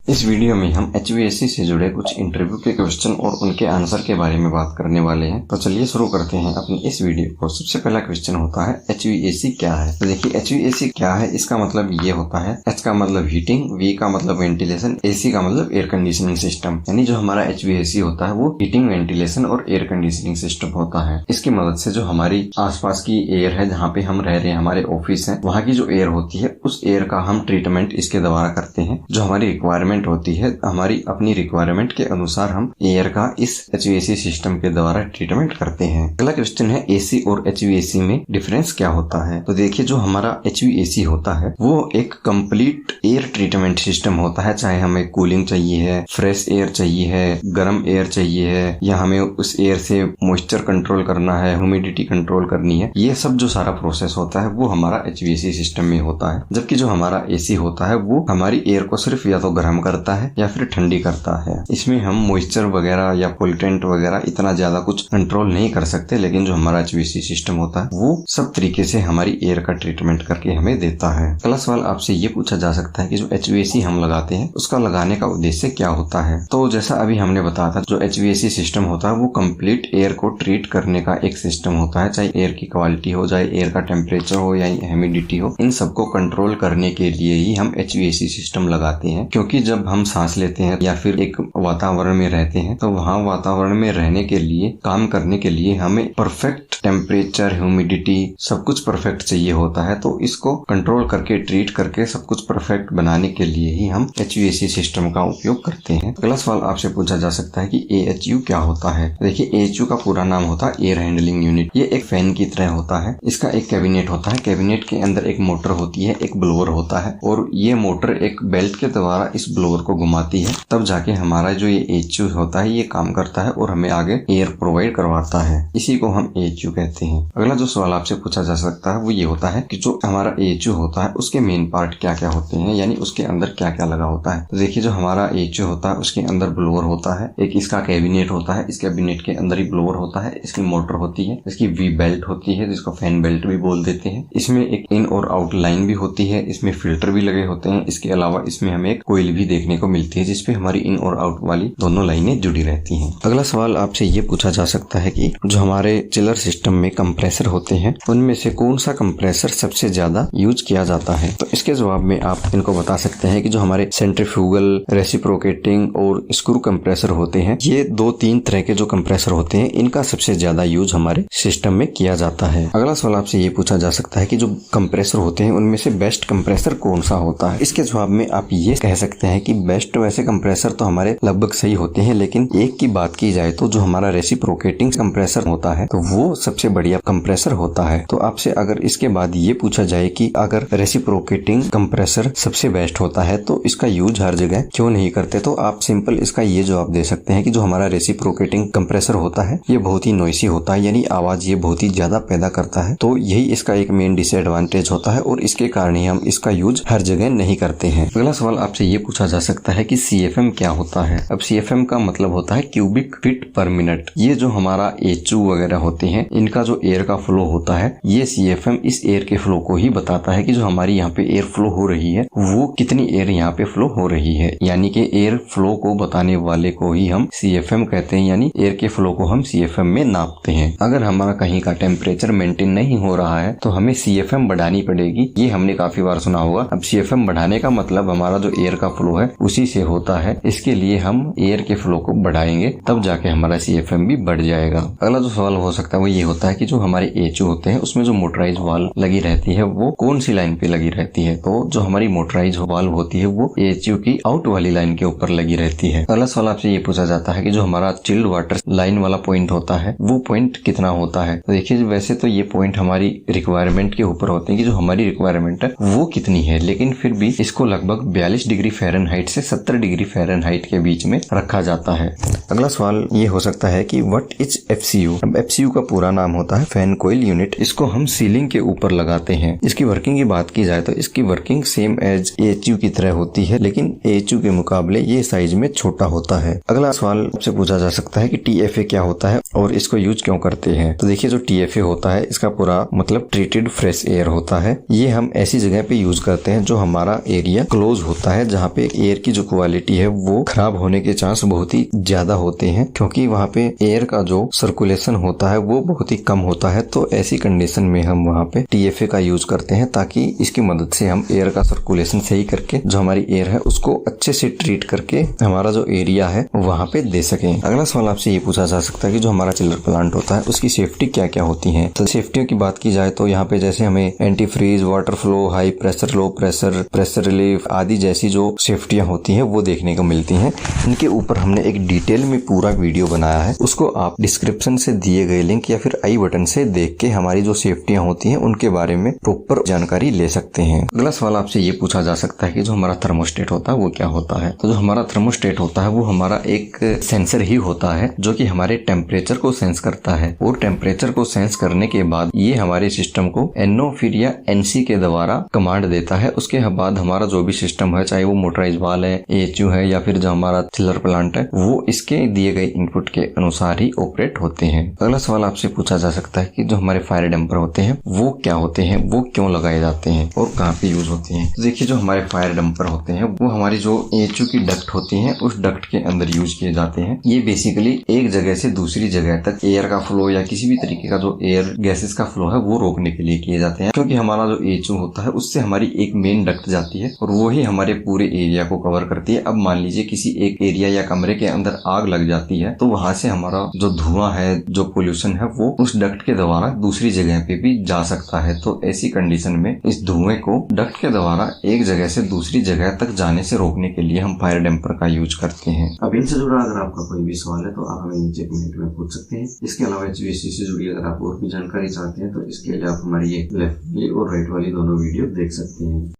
इस वीडियो में हम HVAC से जुड़े कुछ इंटरव्यू के क्वेश्चन और उनके आंसर के बारे में बात करने वाले हैं। तो चलिए शुरू करते हैं अपनी इस वीडियो को। सबसे पहला क्वेश्चन होता है HVAC क्या है। तो देखिए HVAC क्या है, इसका मतलब ये होता है, H का मतलब हीटिंग, V का मतलब वेंटिलेशन, AC का मतलब एयर कंडीशनिंग सिस्टम। यानी जो हमारा HVAC होता है वो हीटिंग, वेंटिलेशन और एयर कंडीशनिंग सिस्टम होता है। इसकी मदद से जो हमारी आसपास की एयर है, जहाँ पे हम रह रहे हैं, हमारे ऑफिस है, वहाँ की जो एयर होती है उस एयर का हम ट्रीटमेंट इसके द्वारा करते हैं। जो हमारी रिक्वायरमेंट होती है, हमारी अपनी रिक्वायरमेंट के अनुसार हम एयर का इस HVAC सिस्टम के द्वारा ट्रीटमेंट करते हैं। अगला क्वेश्चन है AC और HVAC में डिफरेंस क्या होता है। तो देखिए जो हमारा HVAC होता है वो एक कंप्लीट एयर ट्रीटमेंट सिस्टम होता है। चाहे हमें कूलिंग चाहिए है, फ्रेश एयर चाहिए है, गर्म एयर चाहिए है, या हमें उस एयर से मॉइस्चर कंट्रोल करना है, ह्यूमिडिटी कंट्रोल करनी है, ये सब जो सारा प्रोसेस होता है वो हमारा HVAC सिस्टम में होता है। जबकि जो हमारा AC होता है वो हमारी एयर को सिर्फ या तो गर्म करता है या फिर ठंडी करता है। इसमें हम मॉइस्चर वगैरह या पोल्यूटेंट वगैरह इतना ज्यादा कुछ कंट्रोल नहीं कर सकते, लेकिन जो हमारा HVAC सिस्टम होता है वो सब तरीके से हमारी एयर का ट्रीटमेंट करके हमें देता है। अगला सवाल आपसे ये पूछा जा सकता है कि जो HVAC हम लगाते हैं उसका लगाने का उद्देश्य क्या होता है। तो जैसा अभी हमने बताया था, जो HVAC सिस्टम होता है वो कंप्लीट एयर को ट्रीट करने का एक सिस्टम होता है। चाहे एयर की क्वालिटी हो, चाहे एयर का टेम्परेचर हो या ह्यूमिडिटी हो, इन सबको कंट्रोल करने के लिए ही हम HVAC सिस्टम लगाते हैं। क्योंकि जब हम सांस लेते हैं या फिर एक वातावरण में रहते हैं तो वहाँ वातावरण में रहने के लिए, काम करने के लिए हमें परफेक्ट टेम्परेचर, ह्यूमिडिटी सब कुछ परफेक्ट चाहिए होता है। तो इसको कंट्रोल करके, ट्रीट करके सब कुछ परफेक्ट बनाने के लिए ही हम HVAC सिस्टम का उपयोग करते हैं। अगला सवाल आपसे पूछा जा सकता है कि AHU क्या होता है। देखिए AHU का पूरा नाम होता है एयर हैंडलिंग यूनिट। ये एक फैन की तरह होता है। इसका एक कैबिनेट होता है। कैबिनेट के अंदर एक मोटर होती है, एक ब्लोअर होता है, और ये मोटर एक बेल्ट के द्वारा इस ब्लोअर को घुमाती है। तब जाके हमारा जो ये AHU होता है ये काम करता है और हमें आगे एयर प्रोवाइड करवाता है। इसी को हम AHU कहते हैं। अगला जो सवाल आपसे पूछा जा सकता है वो ये होता है कि जो हमारा AHU होता है उसके मेन पार्ट क्या क्या होते हैं, यानी उसके अंदर क्या क्या लगा होता है। तो देखिए जो हमारा AHU होता है उसके अंदर ब्लोअर होता है, एक इसका कैबिनेट होता है, इस कैबिनेट के अंदर ही ब्लोअर होता है, इसकी मोटर होती है, इसकी V बेल्ट होती है जिसको फैन बेल्ट भी बोल देते हैं। इसमें एक इन और आउट लाइन भी होती है, इसमें फिल्टर भी लगे होते हैं। इसके अलावा इसमें हमें एक कोयल भी देखने को मिलती है जिसपे हमारी इन और आउट वाली दोनों लाइनें जुड़ी रहती हैं। अगला सवाल आपसे ये पूछा जा सकता है कि जो हमारे चिलर सिस्टम में कंप्रेसर होते हैं उनमें से कौन सा कंप्रेसर सबसे ज्यादा यूज किया जाता है। तो इसके जवाब में आप इनको बता सकते हैं कि जो हमारे सेंट्रीफ्यूगल, रेसिप्रोकेटिंग और स्क्रू कंप्रेसर होते हैं, ये 2-3 तरह के जो कंप्रेसर होते हैं इनका सबसे ज्यादा यूज हमारे सिस्टम में किया जाता है। अगला सवाल आपसे ये पूछा जा सकता है कि जो कंप्रेसर होते हैं उनमें से बेस्ट कंप्रेसर कौन सा होता है। इसके जवाब में आप ये कह सकते हैं कि बेस्ट वैसे कंप्रेसर तो हमारे लगभग सही होते हैं, लेकिन एक की बात की जाए तो जो हमारा रेसिप्रोकेटिंग कंप्रेसर होता है तो वो सबसे बढ़िया कंप्रेसर होता है। तो आपसे अगर इसके बाद ये पूछा जाए कि अगर रेसिप्रोकेटिंग कंप्रेसर सबसे बेस्ट होता है तो इसका यूज हर जगह क्यों नहीं करते, तो आप सिंपल इसका ये जवाब दे सकते हैं कि जो हमारा रेसिप्रोकेटिंग कंप्रेसर होता है ये बहुत ही नॉइसी होता है, यानी आवाज ये बहुत ही ज्यादा पैदा करता है। तो यही इसका एक मेन डिसएडवांटेज होता है और इसके कारण ही हम इसका यूज हर जगह नहीं करते हैं। अगला सवाल आपसे ये पूछा जा सकता है कि CFM क्या होता है। अब CFM का मतलब होता है क्यूबिक फीट पर मिनट। ये जो हमारा AHU वगैरह होते हैं इनका जो एयर का फ्लो होता है, ये CFM इस एयर के फ्लो को ही बताता है कि जो हमारी यहाँ पे एयर फ्लो हो रही है वो कितनी एयर यहाँ पे फ्लो हो रही है। यानी कि एयर फ्लो को बताने वाले को ही हम CFM कहते हैं, यानी एयर के फ्लो को हम CFM में नापते हैं। अगर हमारा कहीं का टेम्परेचर मेंटेन नहीं हो रहा है तो हमें CFM बढ़ानी पड़ेगी। ये हमने काफी बार सुना होगा। अब CFM बढ़ाने का मतलब हमारा जो एयर का फ्लो है उसी से होता है। इसके लिए हम एयर के फ्लो को बढ़ाएंगे तब जाके हमारा CFM भी बढ़ जाएगा। अगला जो सवाल हो सकता है वो ये होता है कि जो हमारे AHU होते हैं उसमें जो मोटराइज वाल्व लगी रहती है वो कौन सी लाइन पे लगी रहती है। तो जो हमारी मोटराइज वाल्व होती है वो AHU की आउट वाली लाइन के ऊपर लगी रहती है। अगला सवाल आपसे ये पूछा जाता है कि जो हमारा चिल्ड वाटर लाइन वाला पॉइंट होता है वो पॉइंट कितना होता है। तो देखिए वैसे तो ये पॉइंट हमारी रिक्वायरमेंट के ऊपर होते हैं कि जो हमारी रिक्वायरमेंट है वो कितनी है, लेकिन फिर भी इसको लगभग 42 डिग्री फ़ारेनहाइट से 70 डिग्री फ़ारेनहाइट के बीच में रखा जाता है। अगला सवाल ये हो सकता है कि व्हाट इज FCU। अब FCU का पूरा नाम होता है फैन कोयल यूनिट। इसको हम सीलिंग के ऊपर लगाते हैं। इसकी वर्किंग की बात की जाए तो इसकी वर्किंग सेम एज AHU की तरह होती है, लेकिन AHU के मुकाबले ये साइज में छोटा होता है। अगला सवाल आपसे पूछा जा सकता है कि TFA क्या होता है। और इसको यूज क्यों करते हैं। तो देखिए जो TFA होता है इसका पूरा मतलब ट्रीटेड फ्रेश एयर होता है। ये हम ऐसी जगह पे यूज करते हैं जो हमारा एरिया क्लोज होता है, जहाँ पे एयर की जो क्वालिटी है वो खराब होने के चांस बहुत ही ज्यादा होते हैं, क्योंकि वहाँ पे एयर का जो सर्कुलेशन होता है वो बहुत ही कम होता है। तो ऐसी कंडीशन में हम वहाँ पे TFA का यूज करते हैं, ताकि इसकी मदद से हम एयर का सर्कुलेशन सही करके जो हमारी एयर है उसको अच्छे से ट्रीट करके हमारा जो एरिया है वहाँ पे दे सकें। अगला सवाल आपसे ये पूछा जा सकता है कि जो हमारा चिल्लर प्लांट होता है उसकी सेफ्टी क्या क्या होती है। तो सेफ्टियों की बात की जाए तो यहाँ पे जैसे हमें anti freeze, water flow, high pressure, low pressure, pressure relief आदि जैसी जो सेफ्टियां होती हैं वो देखने को मिलती हैं। इनके ऊपर हमने एक डिटेल में पूरा वीडियो बनाया है, उसको आप डिस्क्रिप्शन से दिए गए लिंक या फिर आई बटन से देख के हमारी जो सेफ्टियां होती हैं उनके बारे में प्रॉपर जानकारी ले सकते हैं। अगला सवाल आपसे ये पूछा जा सकता है कि जो हमारा थर्मोस्टेट होता है वो क्या होता है। तो जो हमारा थर्मोस्टेट होता है वो हमारा एक सेंसर ही होता है जो कि हमारे टेम्परेचर को सेंस करता है, और टेम्परेचर को सेंस करने के बाद ये हमारे सिस्टम को NO फिर या NC के द्वारा कमांड देता है। उसके बाद हमारा जो भी सिस्टम है, चाहे वो मोटराइज वाल है, AHU है या फिर जो हमारा चिल्लर प्लांट है, वो इसके दिए गए इनपुट के अनुसार ही ऑपरेट होते हैं। अगला सवाल आपसे पूछा जा सकता है कि जो हमारे फायर डैम्पर होते हैं वो क्या होते हैं, वो क्यों लगाए जाते हैं और कहाँ पे यूज होते हैं। तो देखिए जो हमारे फायर डैम्पर होते हैं वो हमारी जो AHU की डक्ट होती है उस डक्ट के अंदर यूज किए जाते हैं। ये बेसिकली एक जगह से दूसरी जगह तक एयर का फ्लो या किसी भी तरीके का जो एयर गैसेस का फ्लो है वो रोकने के लिए किए जाते हैं, क्योंकि हमारा जो AHU होता है उससे हमारी एक मेन डक्ट जाती है और वो ही हमारे पूरे एरिया को कवर करती है। अब मान लीजिए किसी एक एरिया या कमरे के अंदर आग लग जाती है तो वहां से हमारा जो धुआं है, जो पोल्यूशन है, वो उस डक्ट के द्वारा दूसरी जगह पे भी जा सकता है। तो ऐसी कंडीशन में इस धुएं को डक्ट के द्वारा एक जगह से दूसरी जगह तक जाने से रोकने के लिए हम फायर डैम्पर का यूज करते हैं। अब इनसे जुड़ा अगर आपका कोई भी सवाल है तो आप हमें नीचे कमेंट में पूछ सकते हैं। इसके अलावा HVAC से जुड़ी अगर आप और भी जानकारी चाहते हैं तो इसके लिए आप हमारी ये लेफ्ट वाली और राइट वाली दोनों वीडियो देख सकते हैं।